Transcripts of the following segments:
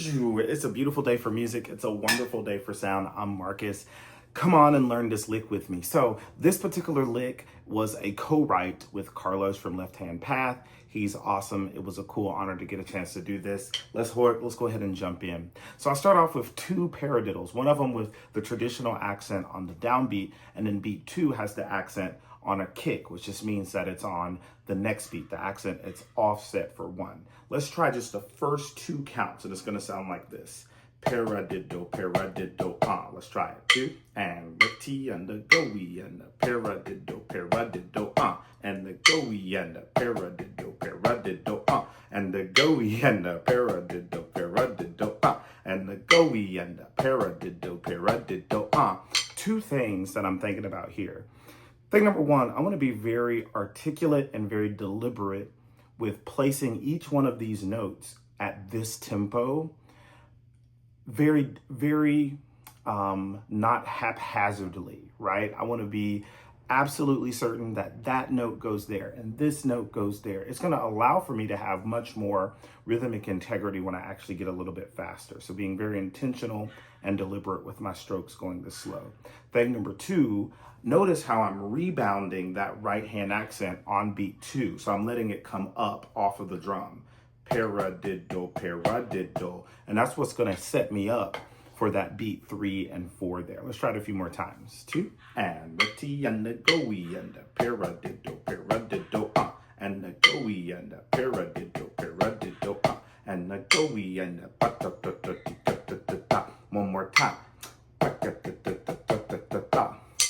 It's a beautiful day for music. It's a wonderful day for sound. I'm Marcus. Come on and learn this lick with me. So this particular lick was a co-write with Carlos from Left Hand Path. He's awesome. It was a cool honor to get a chance to do this. Let's go ahead and jump in. So I'll start off with two paradiddles. One of them with the traditional accent on the downbeat, and then beat two has the accent on a kick, which just means that it's on the next beat. The accent, it's offset for one. Let's try just the first two counts, and it's gonna sound like this. Paradiddle, paradiddle, let's try it. Two, and the T and the go-y and the paradiddle, paradiddle, and the go-y and the paradiddle, paradiddle, and the go-y and the paradiddle, paradiddle, and the go-y and the paradiddle, paradiddle. Two things that I'm thinking about here. Thing number one, I want to be very articulate and very deliberate with placing each one of these notes at this tempo. Very, very not haphazardly, right? I want to be absolutely certain that that note goes there and this note goes there. It's going to allow for me to have much more rhythmic integrity when I actually get a little bit faster. So being very intentional and deliberate with my strokes going this slow. Thing number two, notice how I'm rebounding that right hand accent on beat two. So I'm letting it come up off of the drum. Paradiddle, paradiddle. And that's what's going to set me up for that beat 3 and 4 there. Let's try it a few more times. Two, and the T and the go-y and the paradiddle, paradiddle, and the go-y and the paradiddle, paradiddle, and the go-y and the ba-da-da-da-da-da-da-da. One more time.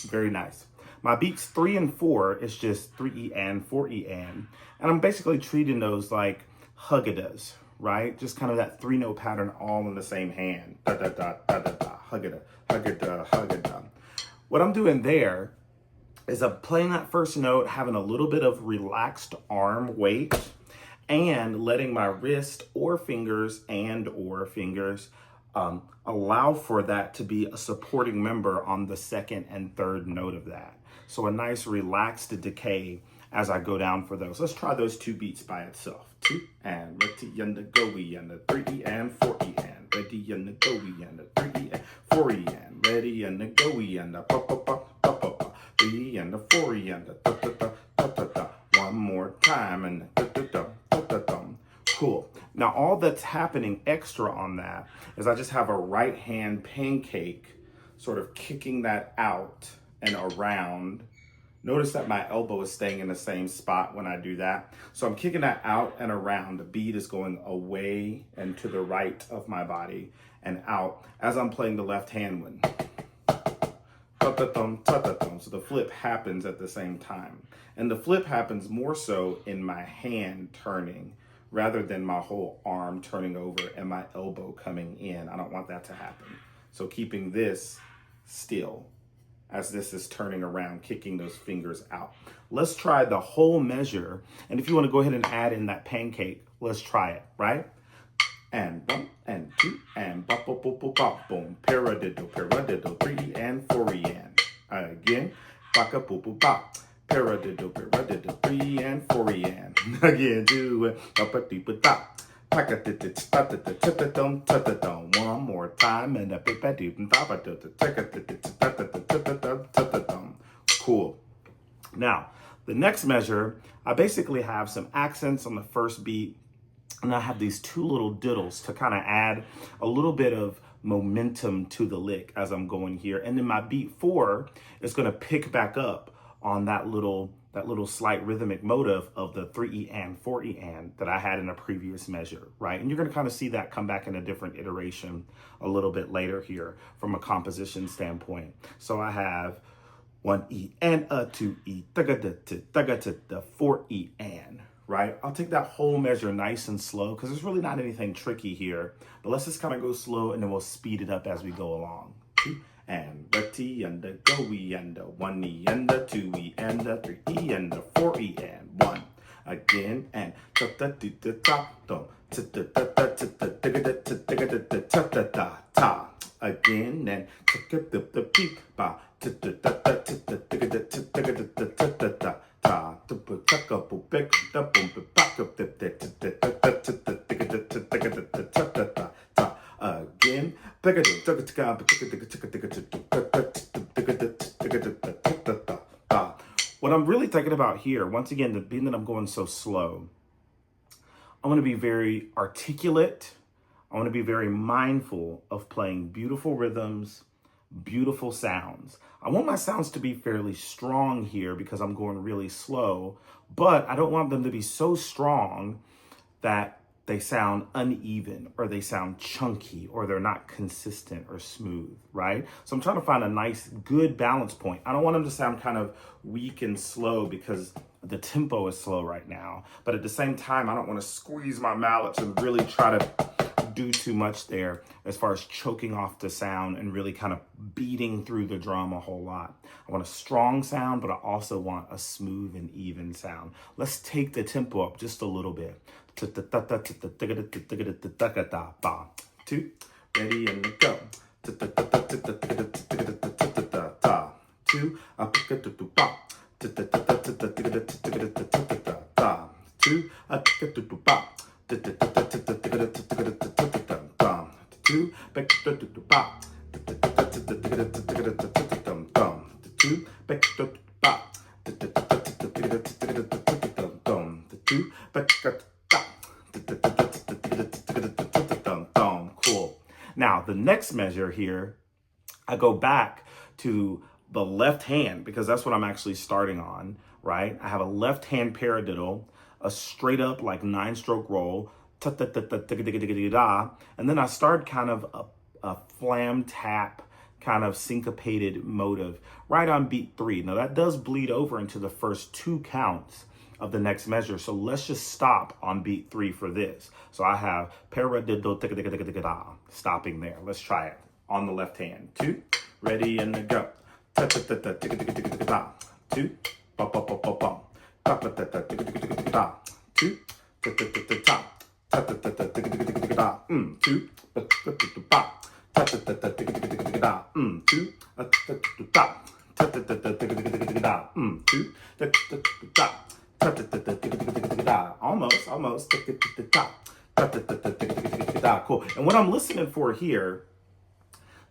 Very nice. My beats 3 and 4 is just 3E and 4E and I'm basically treating those like huggadas, right? Just kind of that 3-note pattern all in the same hand. Da da da da da da, huggada, huggada, huggada. What I'm doing there is I'm playing that first note, having a little bit of relaxed arm weight, and letting my wrist or fingers allow for that to be a supporting member on the second and third note of that. So a nice relaxed decay as I go down for those. Let's try those two beats by itself. Two, and ready and the go-y and the 3E and 4E and ready and the go-y and the 3E and 4E and ready and the go-y and the pa-pa-pa-pa-pa-pa 3E and the 4E and the da-da-da-da-da-da. One more time and the da-da-da-da-da-da. Cool. Now all that's happening extra on that is I just have a right hand pancake sort of kicking that out and around. Notice that my elbow is staying in the same spot when I do that. So I'm kicking that out and around. The beat is going away and to the right of my body and out as I'm playing the left hand one. Ta-ta-thum, ta-ta-thum. So the flip happens at the same time. And the flip happens more so in my hand turning rather than my whole arm turning over and my elbow coming in. I don't want that to happen. So keeping this still as this is turning around, kicking those fingers out. Let's try the whole measure. And if you want to go ahead and add in that pancake, let's try it, right? And bump, and two, and bop, bop, bop, bop, bop, boom. Paradiddle, paradiddle, 3E and 4E and. Again, baka, boop, boop, bop. Paradiddle, paradiddle, 3E and 4E and. Again, do it. Ba-ba-dee-ba-da. One more time and cool. Now, the next measure, I basically have some accents on the first beat, and I have these two little diddles to kind of add a little bit of momentum to the lick as I'm going here. And then my beat 4 is going to pick back up on that little slight rhythmic motive of the 3E and 4E and that I had in a previous measure, right? And you're gonna kind of see that come back in a different iteration a little bit later here from a composition standpoint. So I have 1E and a 2E, the 4E and, right? I'll take that whole measure nice and slow because there's really not anything tricky here, but let's just kind of go slow and then we'll speed it up as we go along. And the T and the go-y and the 1E and the 2E and the 3E and the 4E and 1. Again and ta again and the beep ba What I'm really thinking about here, once again, being that I'm going so slow, I want to be very articulate. I want to be very mindful of playing beautiful rhythms, beautiful sounds. I want my sounds to be fairly strong here because I'm going really slow, but I don't want them to be so strong that they sound uneven or they sound chunky or they're not consistent or smooth, right? So I'm trying to find a nice, good balance point. I don't want them to sound kind of weak and slow because the tempo is slow right now. But at the same time, I don't want to squeeze my mallets and really try to do too much there as far as choking off the sound and really kind of beating through the drum a whole lot. I want a strong sound, but I also want a smooth and even sound. Let's take the tempo up just a little bit. 2, ready and go. 2, cool. Now, the next measure here, I go back to the left hand because that's what I'm actually starting on, right? I have a left hand paradiddle, a straight up like 9-stroke roll, and then I start kind of a flam tap kind of syncopated motive right on beat 3. Now that does bleed over into the first 2 counts of the next measure. So let's just stop on beat 3 for this. So I have paradiddle, stopping there. Let's try it on the left hand. 2, ready and go. 2, 2, almost. Cool. And what I'm listening for here,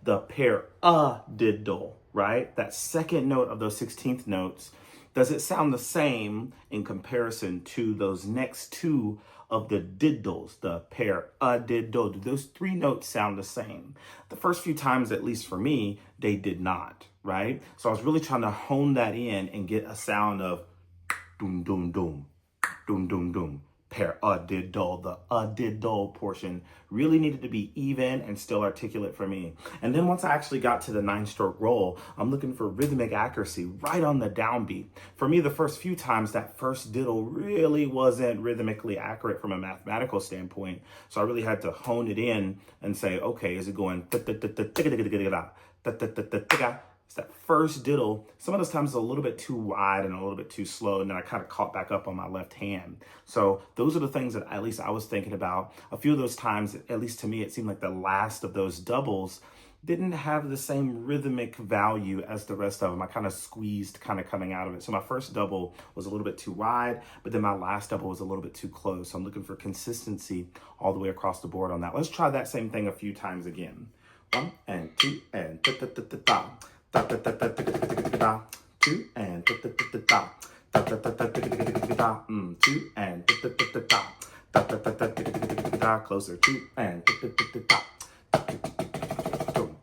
the paradiddle, right? That second note of those 16th notes, does it sound the same in comparison to those next 2 of the diddles, the paradiddle? Do those 3 notes sound the same? The first few times, at least for me, they did not, right? So I was really trying to hone that in and get a sound of doom, doom, doom, doom, doom, doom. Paradiddle, the diddle portion really needed to be even and still articulate for me. And then once I actually got to the 9-stroke roll, I'm looking for rhythmic accuracy right on the downbeat. For me, the first few times, that first diddle really wasn't rhythmically accurate from a mathematical standpoint. So I really had to hone it in and say, okay, is it going it's that first diddle, some of those times is a little bit too wide and a little bit too slow, and then I kind of caught back up on my left hand. So those are the things that at least I was thinking about. A few of those times, at least to me, it seemed like the last of those doubles didn't have the same rhythmic value as the rest of them. I kind of squeezed kind of coming out of it. So my first double was a little bit too wide, but then my last double was a little bit too close. So I'm looking for consistency all the way across the board on that. Let's try that same thing a few times again. 1 and 2 and ta-ta-ta-ta-ta. 2 and 2 and closer. 2 and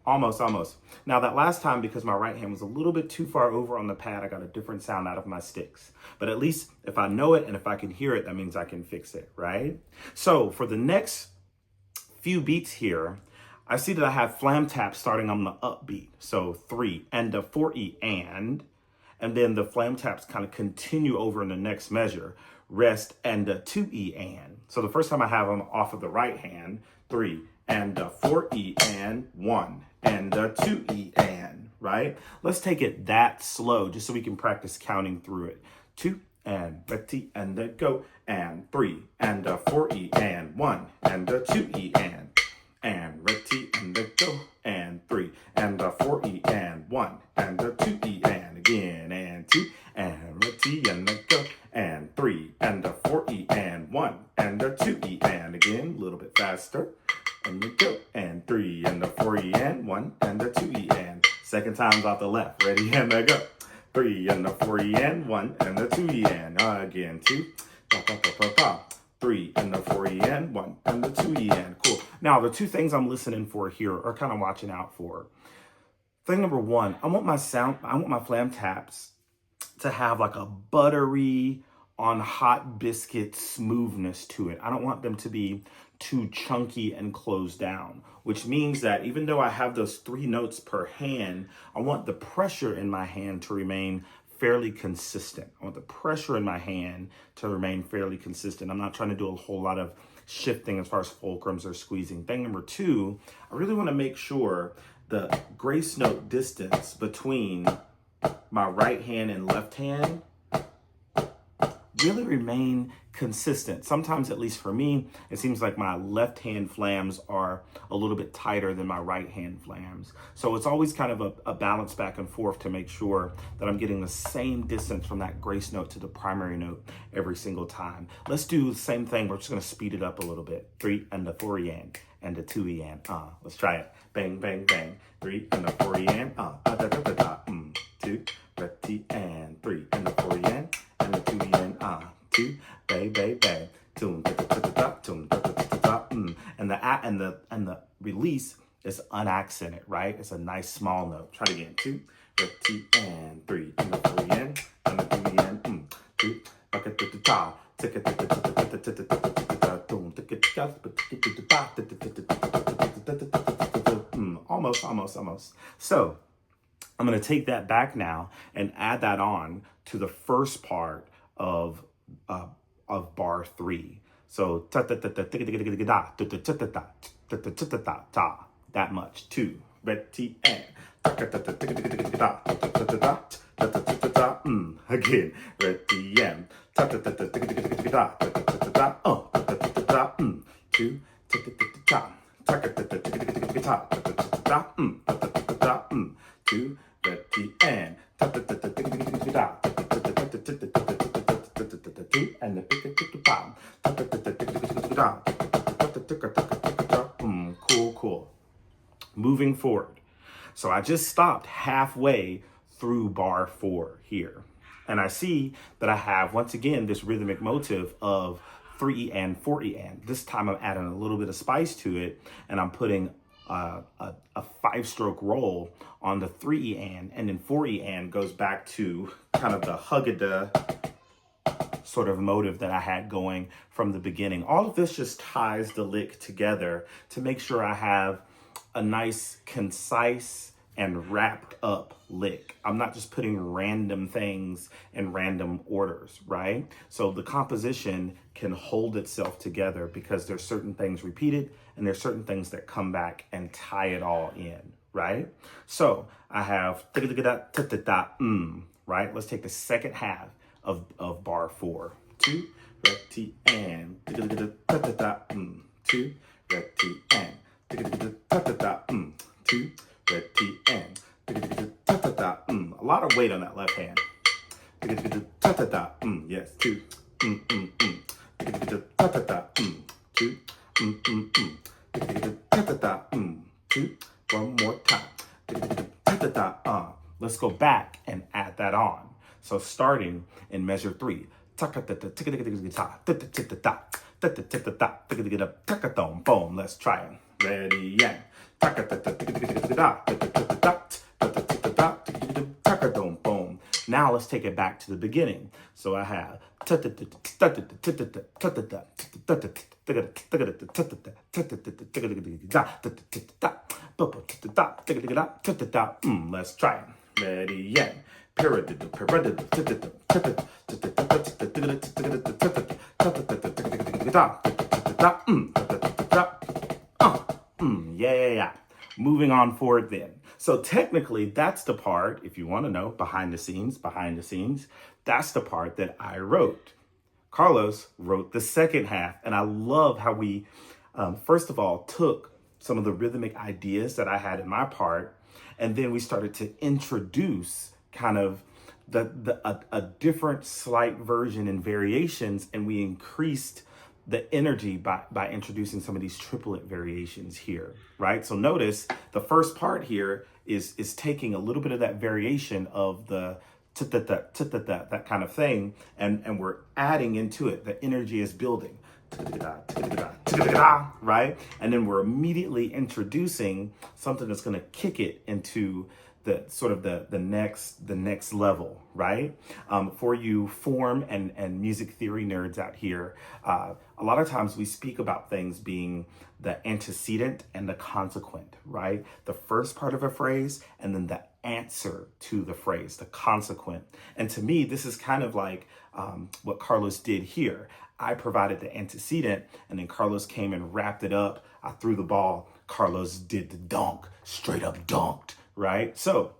almost. Now that last time, because my right hand was a little bit too far over on the pad, I got a different sound out of my sticks. But at least if I know it and if I can hear it, that means I can fix it, right? So for the next few beats here, I see that I have flam taps starting on the upbeat. So 3 and a 4E and then the flam taps kind of continue over in the next measure, rest and a 2E and. So the first time I have them off of the right hand, 3 and a 4E and 1 and a 2E and, right? Let's take it that slow just so we can practice counting through it. 2 and ready and a go and 3 and a 4E and 1 and a 2E and ready and a go and 3 and a 4E and 1 and a 2E and again and 2 and ready and a go and 3 and a 4E and 1 and a 2E and again, a little bit faster and a go and 3 and a 4E 1 and a 2 en. Second time's off the left. Ready and a go. 3 and a 4 en, 1 and a 2 en. Again, 2. 3 and a 4 en, 1 and a 2 en. Cool. Now, the two things I'm listening for here or kind of watching out for. Thing number one, I want my flam taps to have like a buttery on hot biscuit smoothness to it. I don't want them to be too chunky and closed down, which means that even though I have those 3 notes per hand, I want the pressure in my hand to remain fairly consistent. I want the pressure in my hand to remain fairly consistent. I'm not trying to do a whole lot of shifting as far as fulcrums or squeezing. Thing number 2, I really want to make sure the grace note distance between my right hand and left hand really remain consistent. Sometimes, at least for me, it seems like my left hand flams are a little bit tighter than my right hand flams. So it's always kind of a balance back and forth to make sure that I'm getting the same distance from that grace note to the primary note every single time. Let's do the same thing. We're just going to speed it up a little bit. 3 and a 4 en and a 2 en. Let's try it. Bang, bang, bang. 3 and a 4 en. Da, da, da, da, 2, ready, and 3 and a 4 en and a 2 en. 2, bay, bay, bay. Tune, da, da, da, da, tune, da, da, da, da, da. And the release is unaccented, right? It's a nice small note. Try it again. 2, ready, and 3 and a 4 en and a 2 en. 2, da, da, da, da. Almost. So I'm going to take that back now and add that on to the first part of bar 3. So that much. 2, ready, and again, ready, and 2, 2, ready, and cool. Moving forward. So I just stopped halfway through bar 4 here. And I see that I have, once again, this rhythmic motive of 3 en, 4 en. This time I'm adding a little bit of spice to it, and I'm putting a 5-stroke roll on the 3 en, and then 4 en goes back to kind of the hugga sort of motive that I had going from the beginning. All of this just ties the lick together to make sure I have a nice, concise, and wrapped up lick. I'm not just putting random things in random orders, right? So the composition can hold itself together because there's certain things repeated and there's certain things that come back and tie it all in, right? So I have right? Let's take the second half of bar 4. 2, ready, and 2, ready, and 2, ready, and a lot of weight on that left hand. Yes, 2, 2, 1 more time. Let's go back and add that on. So starting in measure 3. Boom. Let's try it. Ready, and boom. Now let's take it back to the beginning. So I have let's try it. Ready, and yeah. Moving on forward then. So technically, that's the part, if you want to know, behind the scenes, that's the part that I wrote. Carlos wrote the second half, and I love how we, first of all, took some of the rhythmic ideas that I had in my part, and then we started to introduce kind of a different slight version and variations, and we increased the energy by introducing some of these triplet variations here, right? So notice the first part here is taking a little bit of that variation of the that kind of thing, and we're adding into it. The energy is building, right? And then we're immediately introducing something that's going to kick it into the sort of the next level, right? For you form and music theory nerds out here, a lot of times we speak about things being the antecedent and the consequent, right? The first part of a phrase and then the answer to the phrase, the consequent. And to me, this is kind of like what Carlos did here. I provided the antecedent, and then Carlos came and wrapped it up. I threw the ball. Carlos did the dunk, straight up dunked, right? So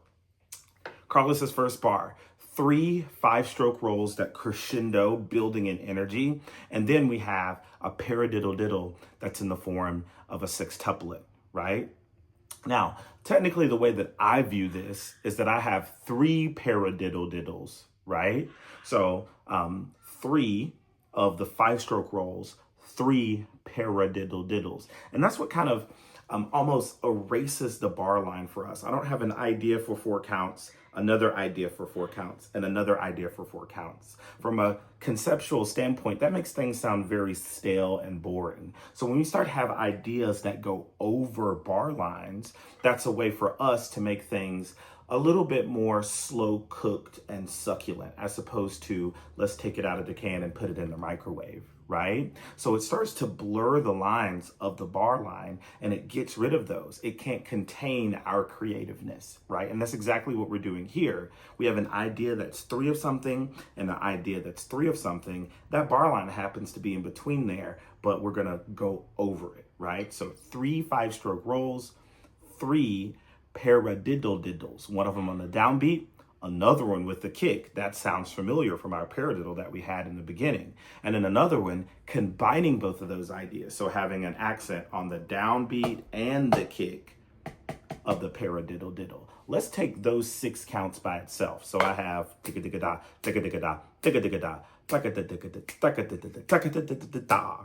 Carlos's first bar, 3 5-stroke rolls that crescendo, building in energy. And then we have a paradiddle-diddle that's in the form of a sextuplet, right? Now, technically, the way that I view this is that I have 3 paradiddle-diddles, right? So 3 of the 5-stroke rolls, 3 paradiddle-diddles. And that's what kind of almost erases the bar line for us. I don't have an idea for 4 counts, another idea for 4 counts, and another idea for 4 counts. From a conceptual standpoint, that makes things sound very stale and boring. So when we start to have ideas that go over bar lines, that's a way for us to make things a little bit more slow cooked and succulent, as opposed to let's take it out of the can and put it in the microwave, right? So it starts to blur the lines of the bar line, and it gets rid of those. It can't contain our creativeness, right? And that's exactly what we're doing here. We have an idea that's 3 of something and an idea that's 3 of something. That bar line happens to be in between there, but we're gonna go over it, right? So 3 5-stroke rolls, 3 paradiddle-diddles, one of them on the downbeat, another one with the kick. That sounds familiar from our paradiddle that we had in the beginning. And then another one combining both of those ideas. So having an accent on the downbeat and the kick of the paradiddle-diddle. Let's take those 6 counts by itself. So I have ticka-ticka-da, ticka-ticka-da, ticka-ticka-da,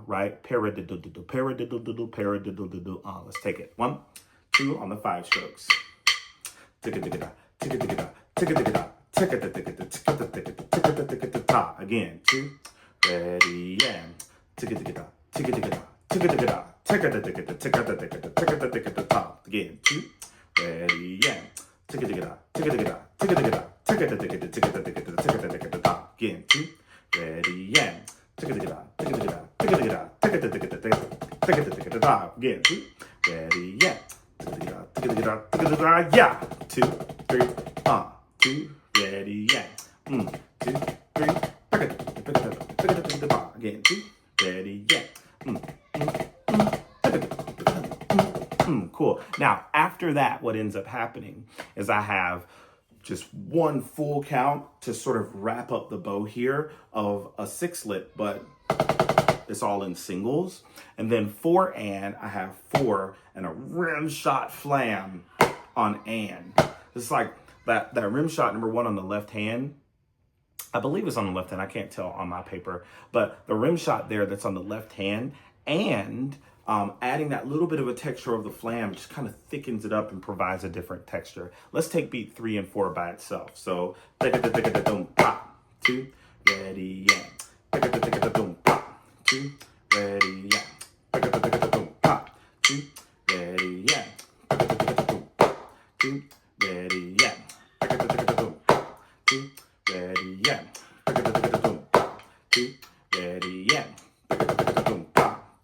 right? Paradiddle-diddle, paradiddle-diddle, paradiddle-diddle. Let's take it. 1, 2 on the 5 strokes. Ticka-ticka-da, ticka-ticka-da, ticka-ticka-da, ticka-ticka-da, ticka-ticka-da, ticka-ticka-da. Again, 2, ready, and ticka-ticka-da, ticka-ticka-da, ticka-ticka-da, ticka-ticka-da, ticka-ticka-da, ticka-ticka-da. Again, 2, ready, and ticka-ticka-da, ticka-ticka-da, ticka-ticka-da, ticka-ticka-da, ticka-ticka-da, ticka-ticka-da. Again, 2, ready, and ticka-ticka-da, ticka-ticka-da, ticka-ticka-da, ticka-ticka-da, ticka-ticka-da. Again, 2, ready, yeah. Yeah. 2, 3, 2, ready, yeah. 2, 3, again, 2, ready, yeah. Cool. Now, after that, what ends up happening is I have just one full count to sort of wrap up the bow here of a 6-lit, but it's all in singles. And then for and, I have 4 and a rimshot flam on and. It's like that rimshot number 1 on the left hand. I believe it's on the left hand. I can't tell on my paper. But the rimshot there that's on the left hand, and adding that little bit of a texture of the flam just kind of thickens it up and provides a different texture. Let's take beat 3 and 4 by itself. So, 2, ready, yeah. 2, ready, yeah. 2, ready, yeah. 2, ready, yeah. 2, ready, yeah. 2, ready, yeah.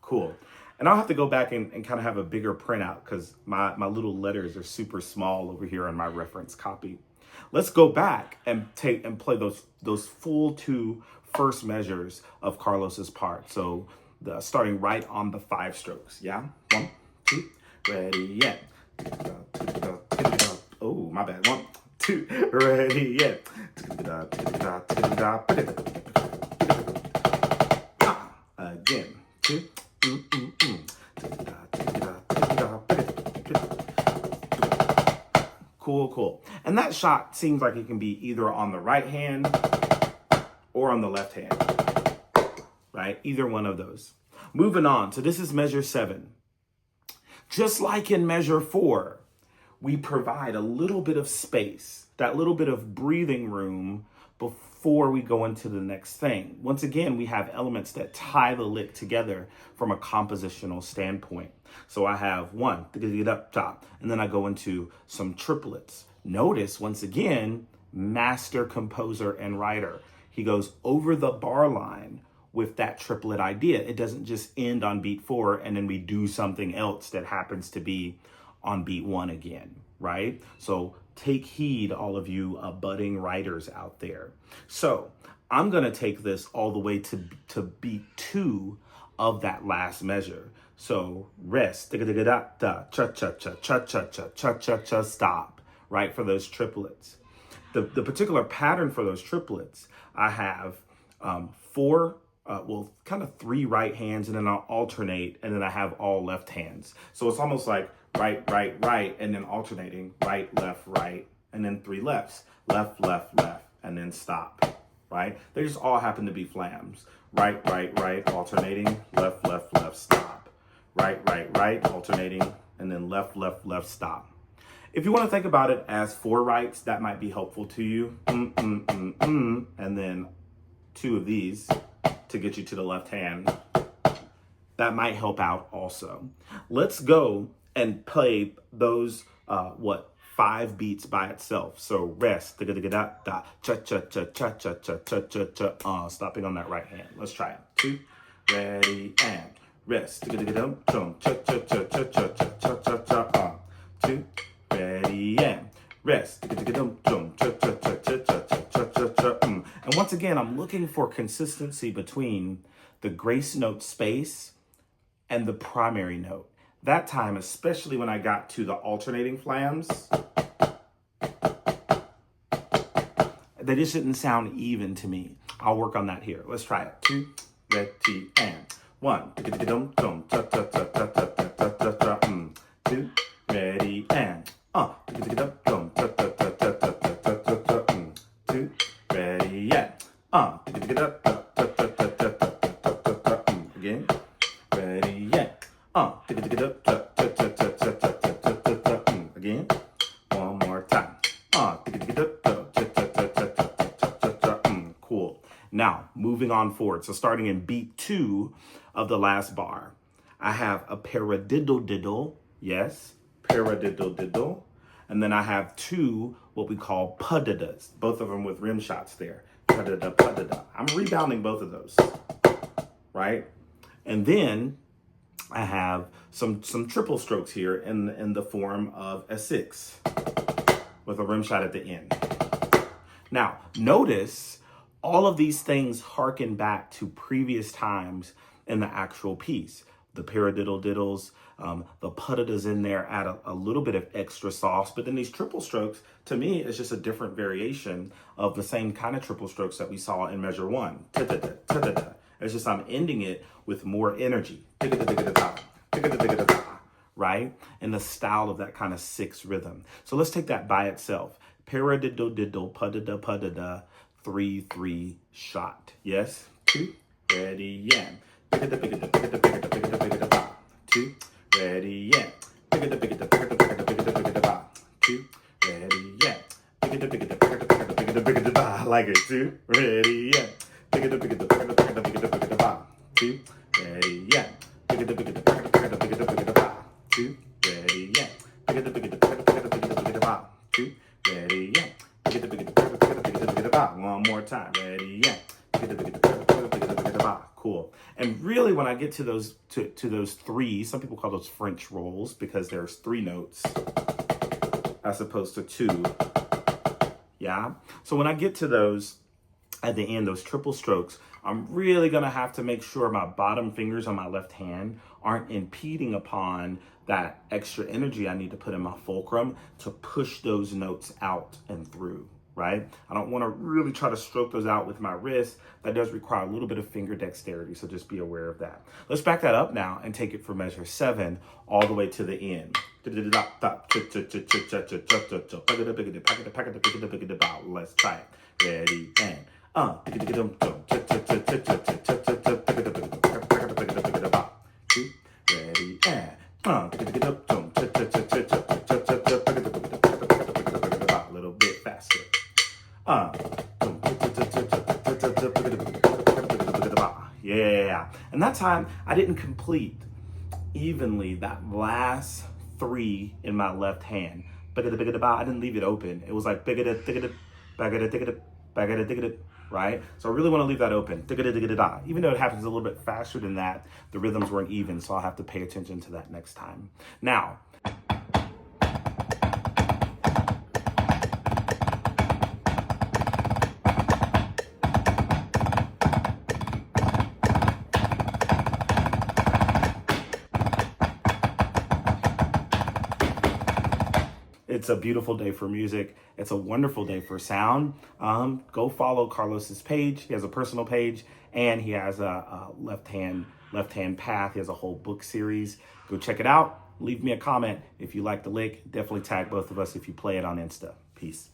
Cool. And I'll have to go back and kind of have a bigger printout because my little letters are super small over here on my reference copy. Let's go back and play those full 2 first measures of Carlos's part. So starting right on the 5 strokes. Yeah. 1, 2, ready, yeah. Oh, my bad. 1, 2, ready, yeah. Again. 2. Cool. And that shot seems like it can be either on the right hand or on the left hand, right? Either one of those. moving on. So this is measure 7. Just like in measure 4, we provide a little bit of space, that little bit of breathing room before we go into the next thing. Once again, we have elements that tie the lick together from a compositional standpoint. So I have 1, up top, and then I go into some triplets. Notice, once again, master, composer, and writer. He goes over the bar line with that triplet idea. It doesn't just end on beat 4 and then we do something else that happens to be on beat 1 again, right? So take heed, all of you budding writers out there. So I'm gonna take this all the way to beat 2 of that last measure. So rest, da-da-da-da-da, cha-cha-cha, cha-cha-cha, cha-cha-cha, stop, right, for those triplets. The particular pattern for those triplets, I have 3 right hands, and then I'll alternate, and then I have all left hands. So it's almost like right, right, right, and then alternating, right, and then 3 lefts, left, left, left, and then stop, right? They just all happen to be flams. Right, right, right, alternating, left, left, left, stop. Right, right, right, alternating, and then left, left, left, stop. If you want to think about it as 4 rights, that might be helpful to you. And then 2 of these to get you to the left hand. That might help out also. Let's go and play those, 5 beats by itself. So rest, da-da-da-da-da, cha-cha-cha, cha-cha-cha, cha-cha-cha, stopping on that right hand. Let's try it. 2, ready, and rest, da-da-da-da-dum, cha-cha-cha, cha-cha-cha, cha-cha-cha, 2, ready, and rest, da-da-da-dum, cha-cha-cha, cha-cha-cha, cha-cha-cha. And once again, I'm looking for consistency between the grace note space and the primary note. That time, especially when I got to the alternating flams, they just didn't sound even to me. I'll work on that here. Let's try it. 2, ready, and 1. 2, ready, and 2, ready, and again, ready, and again, one more time. Cool. Now, moving on forward. So starting in beat 2 of the last bar, I have a paradiddle-diddle, yes, paradiddle-diddle, and then I have 2 what we call puddadas, both of them with rim shots there. Puddada, puddada. I'm rebounding both of those, right? And then I have some triple strokes here in the form of a 6 with a rim shot at the end. Now, notice all of these things harken back to previous times in the actual piece. The paradiddle diddles, the puddadas in there add a little bit of extra sauce, but then these triple strokes, to me, is just a different variation of the same kind of triple strokes that we saw in measure 1. Ta-da-da, ta-da-da. It's just I'm ending it with more energy, right? In the style of that kind of 6 rhythm. So let's take that by itself. Paradiddle diddle, pudda pudda, 3-3 shot. Yes? 2, ready, and 2, ready, and 2, ready, and I like it. 2, ready, and 2, ready, yeah. 2, ready, yeah. 2, ready, yeah. One more time. Ready, yeah. Cool. And really, when I get to those to those 3, some people call those French rolls because there's 3 notes as opposed to 2. Yeah. So when I get to those at the end, those triple strokes, I'm really gonna have to make sure my bottom fingers on my left hand aren't impeding upon that extra energy I need to put in my fulcrum to push those notes out and through, right? I don't wanna really try to stroke those out with my wrist. That does require a little bit of finger dexterity, so just be aware of that. Let's back that up now and take it from measure 7 all the way to the end. Let's try it. Ready, and Ready, and a little bit faster. Yeah. And that time I didn't complete evenly that last three in my left hand. I didn't leave it open. It was like right? So I really want to leave that open. Even though it happens a little bit faster than that, the rhythms weren't even, so I'll have to pay attention to that next time. Now, it's a beautiful day for music. It's a wonderful day for sound. Go follow Carlos's page. He has a personal page, and he has a left hand path. He has a whole book series. Go check it out. Leave me a comment if you like the lick. Definitely tag both of us if you play it on Insta. Peace.